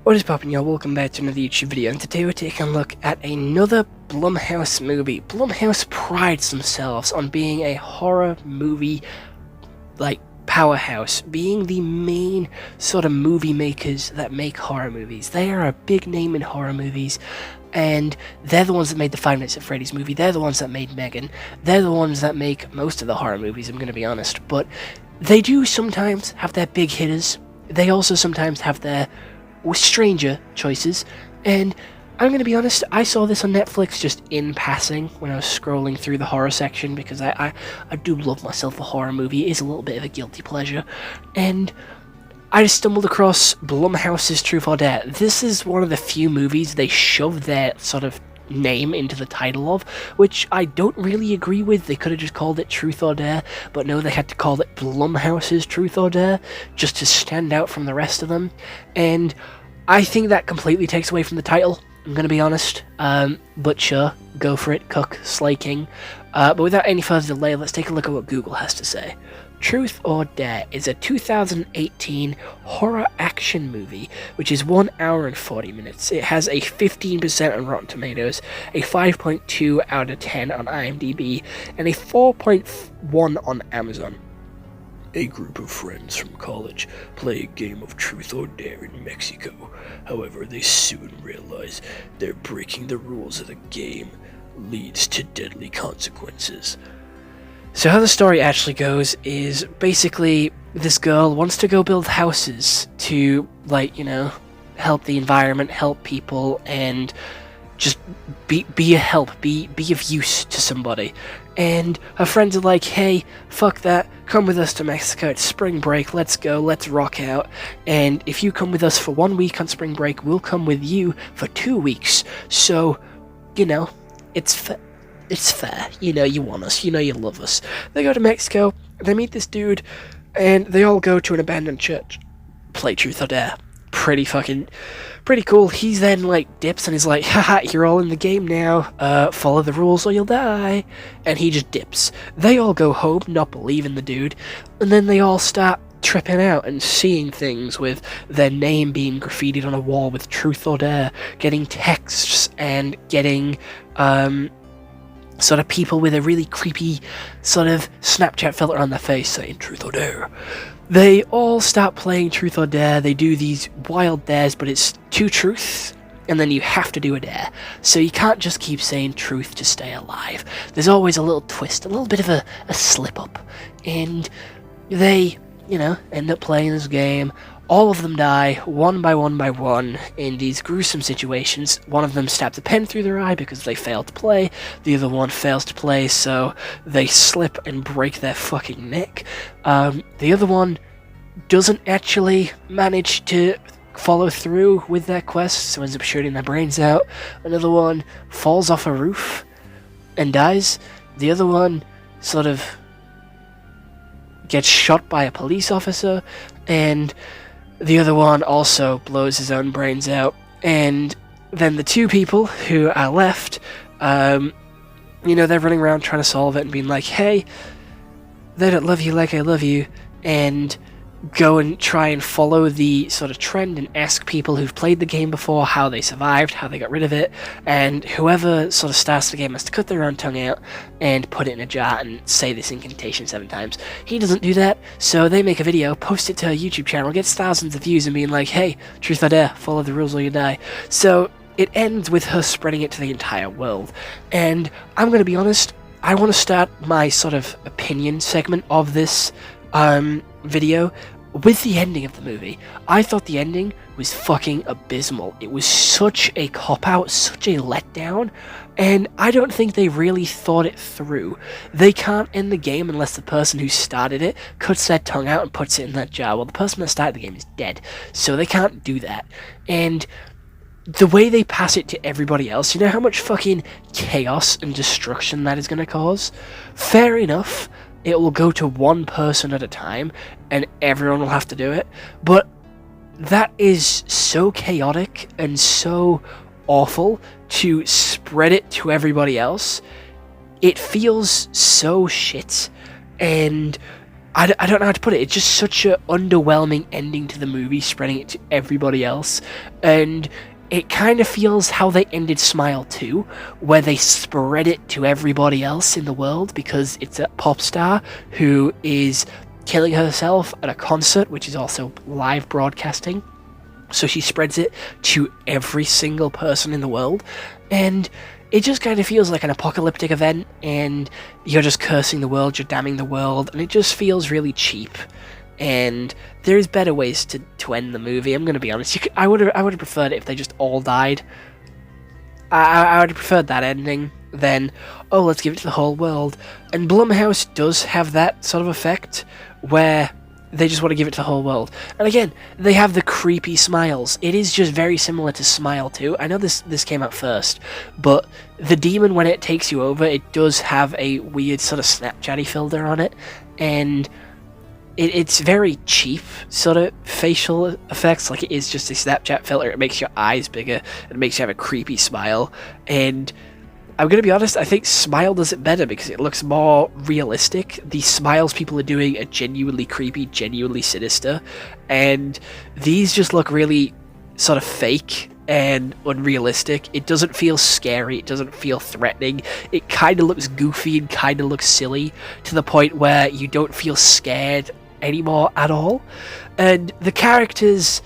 What is poppin', y'all? Welcome back to another YouTube video, and today we're taking a look at another Blumhouse movie. Blumhouse prides themselves on being a horror movie, powerhouse, being the main sort of movie makers that make horror movies. They are a big name in horror movies, and they're the ones that made the Five Nights at Freddy's movie, they're the ones that made Megan, they're the ones that make most of the horror movies, I'm gonna be honest, but they do sometimes have their big hitters. They also sometimes have their stranger choices, and I'm gonna be honest, I saw this on Netflix just in passing when I was scrolling through the horror section, because I do love myself a horror movie. It is a little bit of a guilty pleasure, and I just stumbled across Blumhouse's Truth or Dare. This is one of the few movies they shoved their sort of name into the title of, which I don't really agree with. They could have just called it Truth or Dare, but no, they had to call it Blumhouse's Truth or Dare just to stand out from the rest of them, and I think that completely takes away from the title, I'm gonna be honest, but sure, go for it, Cook, Slay King. But without any further delay, let's take a look at what Google has to say. Truth or Dare is a 2018 horror action movie, which is 1 hour and 40 minutes. It has a 15% on Rotten Tomatoes, a 5.2 out of 10 on IMDb, and a 4.1 on Amazon. A group of friends from college play a game of Truth or Dare in Mexico. However, they soon realize they're breaking the rules of the game leads to deadly consequences. So how the story actually goes is basically this girl wants to go build houses to, help the environment, help people, and just be a help, be of use to somebody. And her friends are like, hey, fuck that, come with us to Mexico, it's spring break, let's go, let's rock out, and if you come with us for 1 week on spring break, we'll come with you for 2 weeks, so, it's fair, you want us, you love us. They go to Mexico, they meet this dude, and they all go to an abandoned church, play Truth or Dare. Pretty cool. He's then dips and he's like, haha, you're all in the game now, follow the rules or you'll die, and he just dips. They all go home not believing the dude, and then they all start tripping out and seeing things with their name being graffitied on a wall with Truth or Dare, getting texts and getting sort of people with a really creepy sort of Snapchat filter on their face saying Truth or Dare. They all start playing Truth or Dare. They do these wild dares, but it's 2 truths, and then you have to do a dare. So you can't just keep saying truth to stay alive. There's always a little twist, a little bit of a slip-up. And they, end up playing this game. All of them die, one by one, in these gruesome situations. One of them stabs a pen through their eye because they failed to play. The other one fails to play, so they slip and break their fucking neck. The other one doesn't actually manage to follow through with their quest, so ends up shooting their brains out. Another one falls off a roof and dies. The other one sort of gets shot by a police officer, and the other one also blows his own brains out. And then the 2 people who are left, they're running around trying to solve it and being like, hey, they don't love you like I love you, and go and try and follow the sort of trend and ask people who've played the game before how they survived, how they got rid of it, and whoever sort of starts the game has to cut their own tongue out and put it in a jar and say this incantation 7 times. He doesn't do that, so they make a video, post it to a YouTube channel, gets thousands of views and being like, hey, Truth or Dare, follow the rules or you die. So it ends with her spreading it to the entire world. And I'm going to be honest, I want to start my sort of opinion segment of this video with the ending of the movie. I thought the ending was fucking abysmal. It was such a cop-out, such a letdown, and I don't think they really thought it through. They can't end the game unless the person who started it cuts their tongue out and puts it in that jar. Well, the person that started the game is dead, so they can't do that. And the way they pass it to everybody else, you know how much fucking chaos and destruction that is going to cause? Fair enough, it will go to one person at a time, and everyone will have to do it, but that is so chaotic and so awful to spread it to everybody else. It feels so shit, and I don't know how to put it. It's just such an underwhelming ending to the movie, spreading it to everybody else. And it kind of feels how they ended Smile 2, where they spread it to everybody else in the world because it's a pop star who is killing herself at a concert, which is also live broadcasting. So she spreads it to every single person in the world. And it just kind of feels like an apocalyptic event, and you're just cursing the world, you're damning the world, and it just feels really cheap. And there's better ways to end the movie. I'm gonna be honest. I would have preferred it if they just all died. I would have preferred that ending than, oh, let's give it to the whole world. And Blumhouse does have that sort of effect where they just want to give it to the whole world. And again, they have the creepy smiles. It is just very similar to Smile 2. I know this came out first, but the demon, when it takes you over, it does have a weird sort of Snapchatty filter on it, and it's very cheap sort of facial effects. Like, it is just a Snapchat filter. It makes your eyes bigger, and it makes you have a creepy smile. And I'm going to be honest, I think Smile does it better because it looks more realistic. The smiles people are doing are genuinely creepy, genuinely sinister, and these just look really sort of fake and unrealistic. It doesn't feel scary, it doesn't feel threatening. It kind of looks goofy and kind of looks silly to the point where you don't feel scared anymore at all. And the characters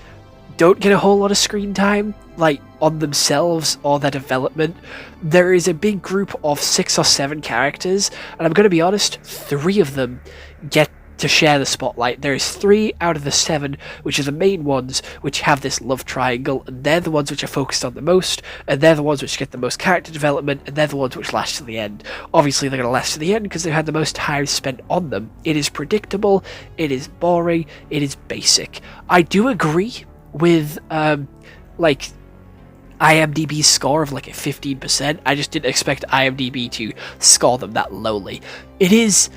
don't get a whole lot of screen time, like, on themselves or their development. There is a big group of 6 or 7 characters, and I'm going to be honest, 3 of them get to share the spotlight. There is 3 out of the 7, which are the main ones, which have this love triangle, and they're the ones which are focused on the most, and they're the ones which get the most character development, and they're the ones which last to the end. Obviously, they're going to last to the end because they've had the most time spent on them. It is predictable, it is boring, it is basic. I do agree with, like, IMDb's score of like a 15%. I just didn't expect IMDb to score them that lowly. It is...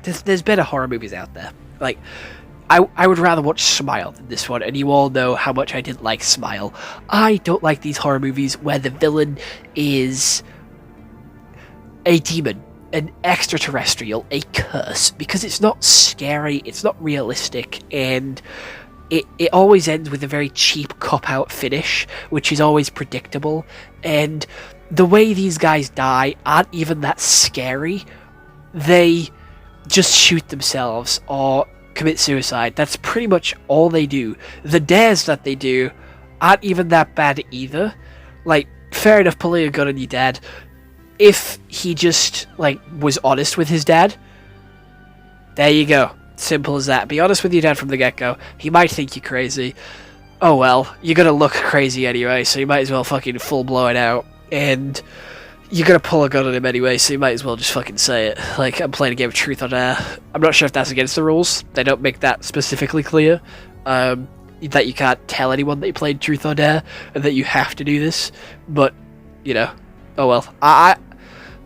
there's better horror movies out there. Like, I would rather watch Smile than this one, and you all know how much I didn't like Smile. I don't like these horror movies where the villain is a demon, an extraterrestrial, a curse, because it's not scary, it's not realistic, and it always ends with a very cheap cop-out finish, which is always predictable, and the way these guys die aren't even that scary. They just shoot themselves or commit suicide. That's pretty much all they do. The dares that they do aren't even that bad either. Like, fair enough, pulling a gun on your dad. If he just, like, was honest with his dad, there you go. Simple as that. Be honest with your dad from the get-go. He might think you're crazy. Oh well, you're gonna look crazy anyway, so you might as well fucking full blow it out. And you're gonna pull a gun on him anyway, so you might as well just fucking say it. Like, I'm playing a game of truth or dare. I'm not sure if that's against the rules. They don't make that specifically clear. That you can't tell anyone that you played truth or dare, and that you have to do this. But, you know, oh well. I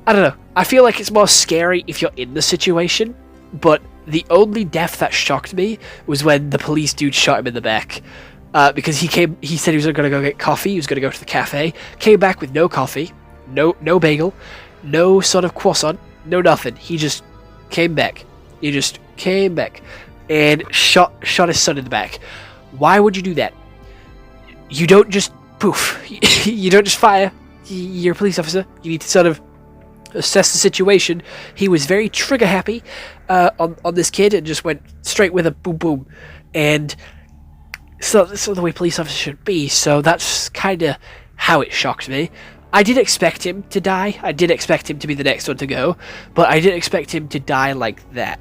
don't know. I feel like it's more scary if you're in the situation, but the only death that shocked me was when the police dude shot him in the back. Because he said he was going to go get coffee, he was going to go to the cafe, came back with no coffee, no bagel, no sort of croissant, no nothing. He just came back. He just came back and shot his son in the back. Why would you do that? You don't just poof. You don't just fire. You're a police officer. You need to sort of assess the situation. He was very trigger happy on this kid and just went straight with a boom boom. And so the way police officers should be. So that's kind of how it shocked me. I did expect him to die. I did expect him to be the next one to go, but I didn't expect him to die like that.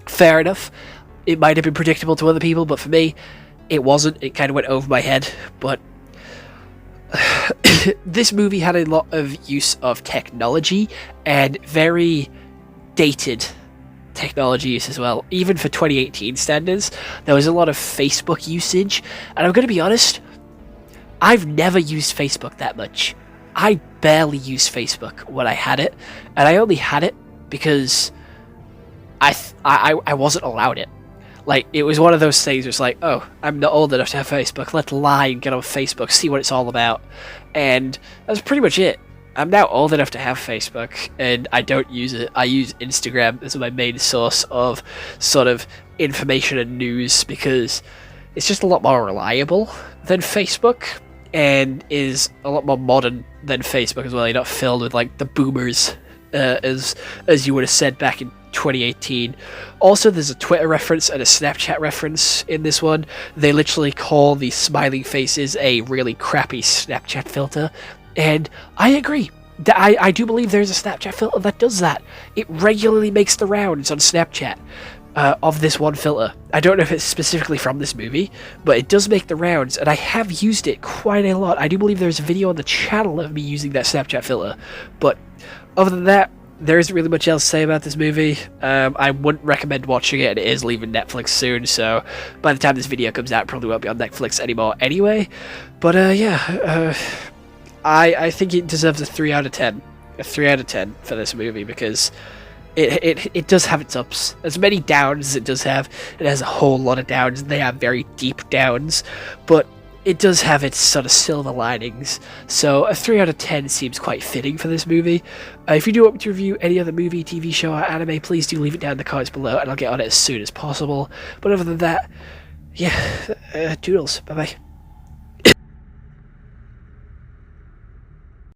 Fair enough. It might have been predictable to other people, but for me, it wasn't. It kind of went over my head. But this movie had a lot of use of technology and very dated technology use as well. Even for 2018 standards, there was a lot of Facebook usage. And I'm going to be honest, I've never used Facebook that much. I barely used Facebook when I had it, and I only had it because I wasn't allowed it. Like, it was one of those things where it's like, oh, I'm not old enough to have Facebook, let's lie and get on Facebook, see what it's all about. And that's pretty much it. I'm now old enough to have Facebook, and I don't use it. I use Instagram as my main source of sort of information and news because it's just a lot more reliable than Facebook and is a lot more modern than Facebook as well. You're not filled with like the boomers, as you would have said back in 2018. Also, there's a Twitter reference and a Snapchat reference in this one. They literally call the smiling faces a really crappy Snapchat filter. And I agree. I do believe there's a Snapchat filter that does that. It regularly makes the rounds on Snapchat of this one filter. I don't know if it's specifically from this movie, but it does make the rounds, and I have used it quite a lot. I do believe there's a video on the channel of me using that Snapchat filter. But other than that, there isn't really much else to say about this movie. I wouldn't recommend watching it, and it is leaving Netflix soon, so by the time this video comes out, it probably won't be on Netflix anymore anyway. But I think it deserves a 3 out of 10. A 3 out of 10 for this movie because it does have its ups. As many downs as it does have, it has a whole lot of downs. They have very deep downs, but it does have its sort of silver linings. So a 3 out of 10 seems quite fitting for this movie. If you do want me to review any other movie, TV show, or anime, please do leave it down in the comments below, and I'll get on it as soon as possible. But other than that, yeah, doodles. Bye-bye.